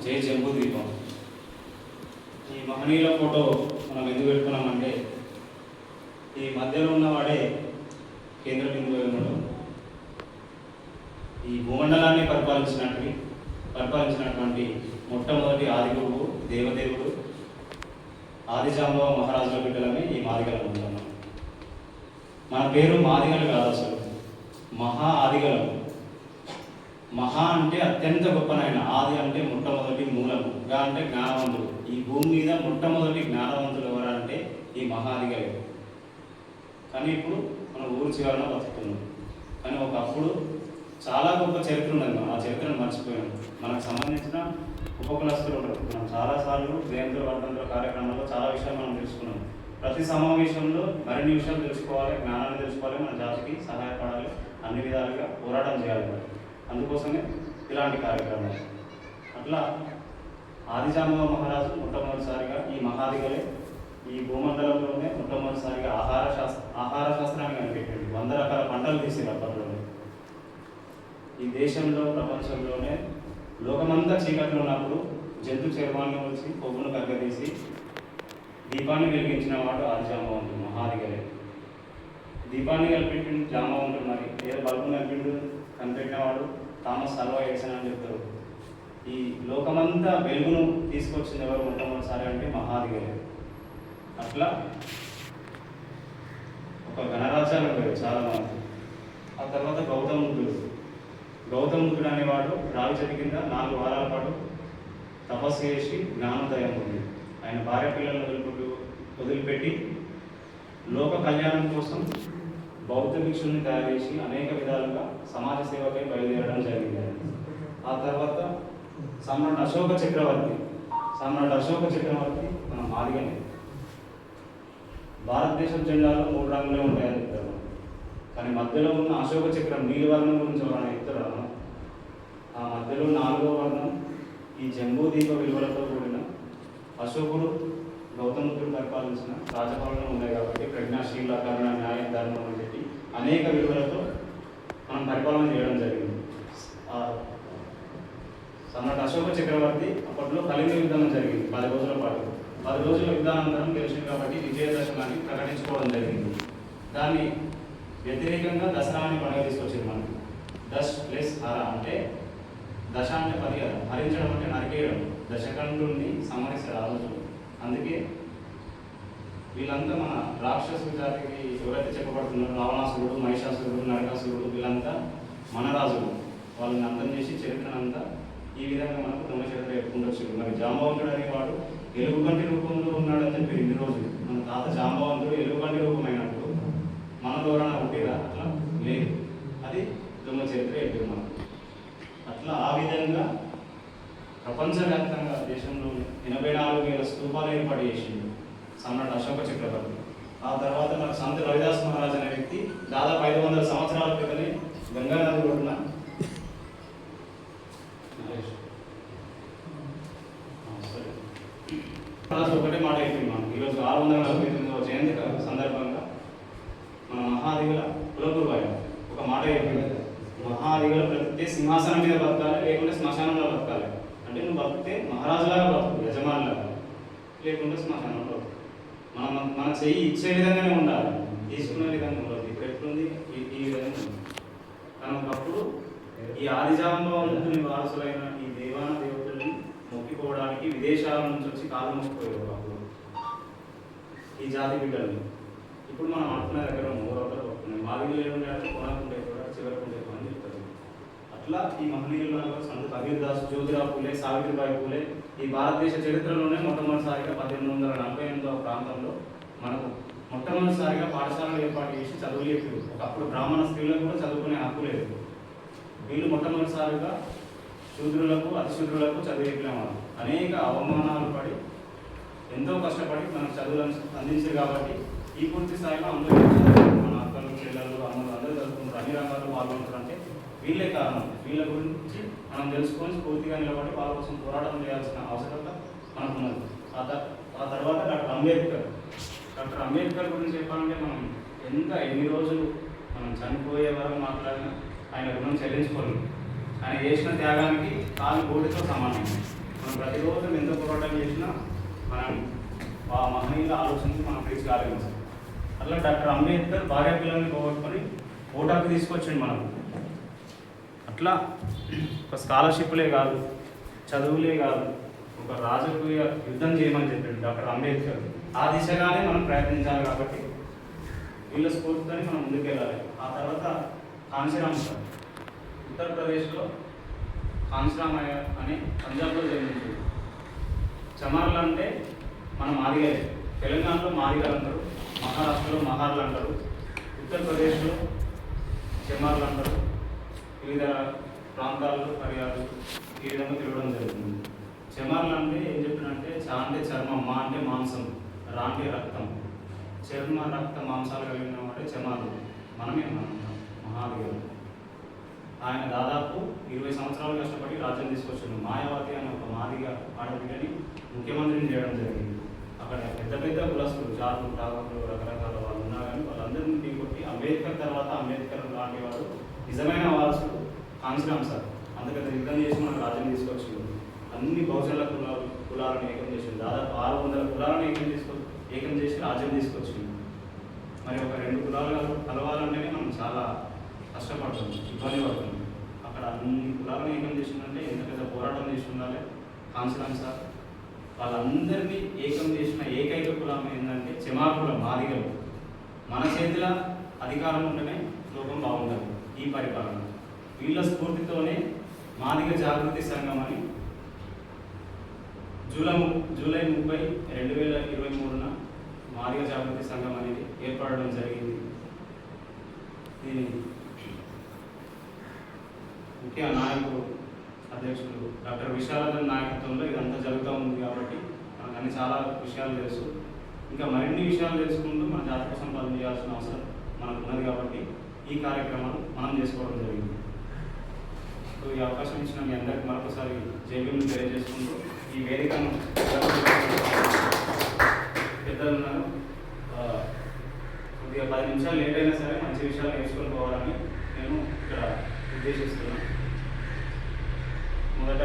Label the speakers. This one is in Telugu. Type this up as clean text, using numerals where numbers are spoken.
Speaker 1: జై జంబూ ద్వీపం. ఈ మహనీయుల ఫోటో మనం ఎందుకు పెట్టుకున్నామంటే ఈ మధ్యలో ఉన్నవాడే కేంద్ర బిందువు ఉన్నాడు. ఈ భూమండలాన్ని పరిపాలించినటువంటి మొట్టమొదటి ఆదిగురువు దేవదేవుడు ఆదిజాంబవ మహారాజుల బిడ్డలమే ఈ మాదిగలు ఉంటున్నాం. మన పేరు మాదిగలు కాదు, అసలు మహా ఆదిగలం. మహా అంటే అత్యంత గొప్పనైన, ఆది అంటే మొట్టమొదటి మూలము, గా అంటే జ్ఞానవంతుడు. ఈ భూమి మీద మొట్టమొదటి జ్ఞానవంతులు ఎవరంటే ఈ మహాదిగలే. కానీ ఇప్పుడు మన ఊరు చివరన బతుకుతున్నాం. కానీ ఒకప్పుడు చాలా గొప్ప చరిత్ర ఉన్నది, మనం ఆ చరిత్రను మర్చిపోయాం. మనకు సంబంధించిన ఉపకులస్తులు ఉంటారు. మనం చాలాసార్లు జయంతుల వర్ధంతుల కార్యక్రమాల్లో చాలా విషయాలు మనం తెలుసుకున్నాం. ప్రతి సమావేశంలో మరిన్ని విషయాలు తెలుసుకోవాలి, జ్ఞానాన్ని తెలుసుకోవాలి, మన జాతికి సహాయపడాలి, అన్ని విధాలుగా పోరాటం చేయాలి. అందుకోసమే ఇలాంటి కార్యక్రమాలు. అట్లా ఆదిజాంబవ మహారాజు మొట్టమొదటిసారిగా ఈ మహాదిగలే ఈ భూమండలంలోనే మొట్టమొదటిసారిగా ఆహార శాస్త్రాన్ని కనిపెట్టింది. 100 రకాల పంటలు తీసేది అప్పట్లోనే. ఈ దేశంలో ప్రపంచంలోనే లోకమంతా చీకట్లో ఉన్నప్పుడు జంతు చర్మాన్ని వచ్చి కొవ్వును కగ్గదీసి దీపాన్ని వెలిగించిన వాడు ఆదిజాంబవంతుడు మహాదిగలే. దీపాన్ని కల్పించిండు జాంబవంతుడు. మరి ఏదో బల్బును కనిపెట్టిన వాడు థామస్ అల్వా ఎడిసన్ అని చెప్తారు. ఈ లోకమంతా వెలుగును తీసుకొచ్చింది ఎవరు మొట్టమొదటిసారి అంటే మహాదిగలే. అట్లా ఒక గణరాజ్యాలు ఉండేవి చాలా మంది. ఆ తర్వాత గౌతముద్ధుడు అనేవాడు రావి చెట్టు కింద 4 వారాల పాటు తపస్సు చేసి జ్ఞానోదయం ఉంది. ఆయన భార్య పిల్లలను వదిలిపెట్టి లోక కళ్యాణం కోసం బౌద్ధ భిక్షుల్ని తయారు చేసి అనేక విధాలుగా సమాజ సేవకై బయలుదేరడం జరిగింది. ఆ తర్వాత సమ్రాట్ అశోక చక్రవర్తి మన మాదిగనే. భారతదేశం జెండాలో 3 రంగులే ఉంటాయని చెప్తారు. కానీ మధ్యలో ఉన్న అశోక చక్రం నీలివర్ణం గురించి ఎవరైనా చెప్తారు. ఆ మధ్యలో 4వ వర్ణం ఈ జంబూ ద్వీప విలువలతో కూడిన అశోకుడు గౌతముద్ధుడు పరిపాలించిన రాజపాలన ఉన్నాయి కాబట్టి ప్రజ్ఞాశీల, కరుణ, న్యాయ, ధర్మం అని చెప్పి అనేక విలువలతో మనం పరిపాలన చేయడం జరిగింది. సమ్రాట్ అశోక చక్రవర్తి అప్పట్లో కళింగ యుద్ధం జరిగింది 10 రోజుల పాటు. 10 రోజుల యుద్ధానంతరం గెలిచింది కాబట్టి విజయదశమిని ప్రకటించుకోవడం జరిగింది. దాన్ని వ్యతిరేకంగా దసరా అని పండుగ తీసుకొచ్చింది మనకి. దశ ప్లస్ హర అంటే దశ అంటే 10, హరించడం అంటే నరికేయడం. దశకంఠుల్ని సంహరిస్తారు ఆ రోజు. అందుకే వీళ్ళంతా మన రాక్షస జాతికి ఎవరైతే చెప్పబడుతున్నారో రావణాసురుడు, మహిషాసురుడు, నరకాసురుడు వీళ్ళంతా మన రాజులు. వాళ్ళని అంతం చేసి చరిత్రనంతా ఈ విధంగా మనకు దొంగ చరిత్ర చెప్పుకుంటూ. మరి జాంబవంతుడు అనేవాడు ఎలుగుబంటి రూపంలో ఉన్నాడని చెప్పి ఇన్ని రోజులు మన తాత జాంబవంతుడు ఎలుగుబంటి రూపమైనప్పుడు మన దూరాన ఉంటేదా? అట్లా లేదు, అది దొంగ చరిత్ర చెప్పారు మనం. అట్లా ఆ విధంగా ప్రపంచవ్యాప్తంగా దేశంలో 84,000 స్తూపాలు ఏర్పాటు చేసిండు సమ్రాట్ అశోక చక్రవర్తి. ఆ తర్వాత మన సంత రవిదాస్ మహారాజ్ అనే వ్యక్తి దాదాపు 500 సంవత్సరాల క్రితమే గంగా నది ఒడ్డున ఒకటే మాట అయిపోయింది. మనం ఈరోజు 649వ జయంతి సందర్భంగా మన మహాదిగల కులగురువు ఒక మాట అయిపోయింది. మహాదిగల బ్రతికితే సింహాసనం మీద బతకాలి, లేకుంటే శ్మశానంలో బతకాలి. అంటే నువ్వు బతికితే మహారాజులాగా బతుకు, యజమానులాగా, లేకుంటే శ్మశానంలో బతుకు. మన చెయ్యి ఇచ్చే విధంగానే ఉండాలి, తీసుకునే విధంగా ఉండదు. ఇప్పుడు ఎట్లుంది ఈ విధంగా ఉంది. కానీ ఒకప్పుడు ఈ ఆదిజాంబవంతుని వారసులైన ఈ దేవాన దేవతల్ని మొక్కిపోవడానికి విదేశాల నుంచి వచ్చి కాలు మొక్కిపోయారు అప్పుడు ఈ జాతి బిడ్డల్ని. ఇప్పుడు మనం అనుకునే దగ్గర ఊరవతలు పడుతున్నాయి. మాదిగలు ఏముంటే కొనకుంటే కూడా చివరకుంటే అని చెప్తారు. అట్లా ఈ మహనీయులలో సంత కబీర్దాస్, జ్యోతిరావు పూలే, సావిత్రిబాయి పూలే ఈ భారతదేశ చరిత్రలోనే మొట్టమొదటిసారిగా 1848వ ప్రాంతంలో మనకు మొట్టమొదటిసారిగా పాఠశాలలు ఏర్పాటు చేసి చదువులు చెప్పారు. ఒకప్పుడు బ్రాహ్మణ స్త్రీలకు కూడా చదువుకునే హక్కు లేదు. వీళ్ళు మొట్టమొదటిసారిగా శూద్రులకు, అతిశూద్రులకు చదువు చెప్పినవారు. అనేక అవమానాలు పడి ఎంతో కష్టపడి మనకు చదువులను అందించారు. కాబట్టి ఈ పూర్తి స్థాయిలో అందరూ మన అక్కలు, చెల్లెళ్ళు, అమ్మలు అందరూ చదువుకుంటారు, అన్ని రంగాల్లో పాల్గొంటారు. అంటే వీళ్ళే కారణం. వీళ్ళ గురించి మనం తెలుసుకొని పూర్తిగా నిలబడి వాళ్ళ కోసం పోరాటం చేయాల్సిన అవసరత మనకున్నది. ఆ తర్వాత డాక్టర్ అంబేద్కర్ గురించి చెప్పాలంటే మనం ఎన్ని రోజులు మనం చనిపోయే వరకు మాట్లాడినా ఆయన రుణం చెల్లించుకోలేము. ఆయన చేసిన త్యాగానికి కాలు గోటితో సమానం. మనం ప్రతిరోజు ఎంత పోరాటం చేసినా మనం ఆ మహనీయుల ఆలోచనకి మనం రీచ్ కాలేము సార్. అట్లా డాక్టర్ అంబేద్కర్ భార్య పిల్లల్ని పోగొట్టుకొని ఓటాకు తీసుకొచ్చింది మనకు. అట్లా ఒక స్కాలర్షిప్లే కాదు, చదువులే కాదు, ఒక రాజకీయ యుద్ధం చేయమని చెప్పాడు డాక్టర్ అంబేద్కర్. ఆ దిశగానే మనం ప్రయత్నించాలి. కాబట్టి వీళ్ళ స్ఫూర్తితోని మనం ముందుకెళ్ళాలి. ఆ తర్వాత కాంశీరామ్ సార్ ఉత్తరప్రదేశ్లో కాంశీరామ్ అని పంజాబ్లో జన్మించాడు. చమార్లు అంటే మన మాదిగలే. తెలంగాణలో మాదిగలు అంటారు, మహారాష్ట్రలో మహార్లు అంటారు, ఉత్తరప్రదేశ్లో చమార్లు అంటారు. వివిధ ప్రాంతాల్లో పర్యాలు ఈ విధంగా తిరగడం జరుగుతుంది. చమార్లు అంటే ఏం చెప్పినంటే చా అంటే చర్మం, మా అంటే మాంసం, రా అంటే రక్తం. చర్మ రక్త మాంసాలు కలిగిన వాడే చమార్లు. మనమే మనం మహాదిగలు. ఆయన దాదాపు 20 సంవత్సరాలు కష్టపడి రాజ్యం తీసుకొచ్చాడు. మాయావతి అనే ఒక మాదిగ ఆడపిల్లని ముఖ్యమంత్రిని చేయడం జరిగింది. అక్కడ పెద్ద పెద్ద కులస్తులు, జాతులు, ఠాగూర్లు, రకరకాల వాళ్ళు ఉన్నా కానీ వాళ్ళందరినీ ఢీకొట్టి అంబేద్కర్ తర్వాత అంబేద్కర్ లాంటి వాడు నిజమైన వారసుడు కాంశీరామ్ సార్. అందుకని యుద్ధం చేసి మనకు రాజ్యం తీసుకొచ్చింది. అన్ని బహుజన కులాలను ఏకం చేసింది. దాదాపు 600 కులాలను ఏకం చేసి రాజ్యం తీసుకొచ్చింది. మరి ఒక 2 కులాలు కలవాలంటేనే మనం చాలా కష్టపడుతుంది, ఇబ్బంది పడుతుంది. అక్కడ అన్ని కులాలను ఏకం చేసిందంటే ఎంత పెద్ద పోరాటం చేసి ఉండాలి కాంశీరామ్ సార్. వాళ్ళందరినీ ఏకం చేసిన ఏకైక కులం ఏంటంటే చమార్ కులం, మాదిగలు. మన చేతుల అధికారం ఉంటేనే లోకం బాగుంటుంది ఈ పరిపాలన. వీళ్ళ స్ఫూర్తితోనే మాదిగ జాగృతి సంఘం అని జూలై 30, 2023న మాదిగ జాగృతి సంఘం అనేది ఏర్పడడం జరిగింది. దీని ముఖ్య నాయకుడు అధ్యక్షుడు డాక్టర్ విశారదన్ నాయకత్వంలో ఇదంతా జరుగుతూ ఉంది. కాబట్టి మనకు అన్ని చాలా విషయాలు తెలుసు. ఇంకా మరిన్ని విషయాలు తెలుసుకుంటూ మన జాతి కోసం పని చేయాల్సిన అవసరం మనకు ఉన్నది. కాబట్టి ఈ కార్యక్రమాలు మనం చేసుకోవడం జరిగింది. సో ఈ అవకాశం ఇచ్చిన మీ అందరికీ మరొకసారి జైబీని తెలియజేసుకుంటూ ఈ వేదికను పెద్దలు ఉన్నారు, కొద్దిగా 10 నిమిషాలు లేట్ అయినా సరే మంచి విషయాలు నేర్చుకొని పోవాలని నేను ఇక్కడ ఉద్దేశిస్తున్నాను. మొదట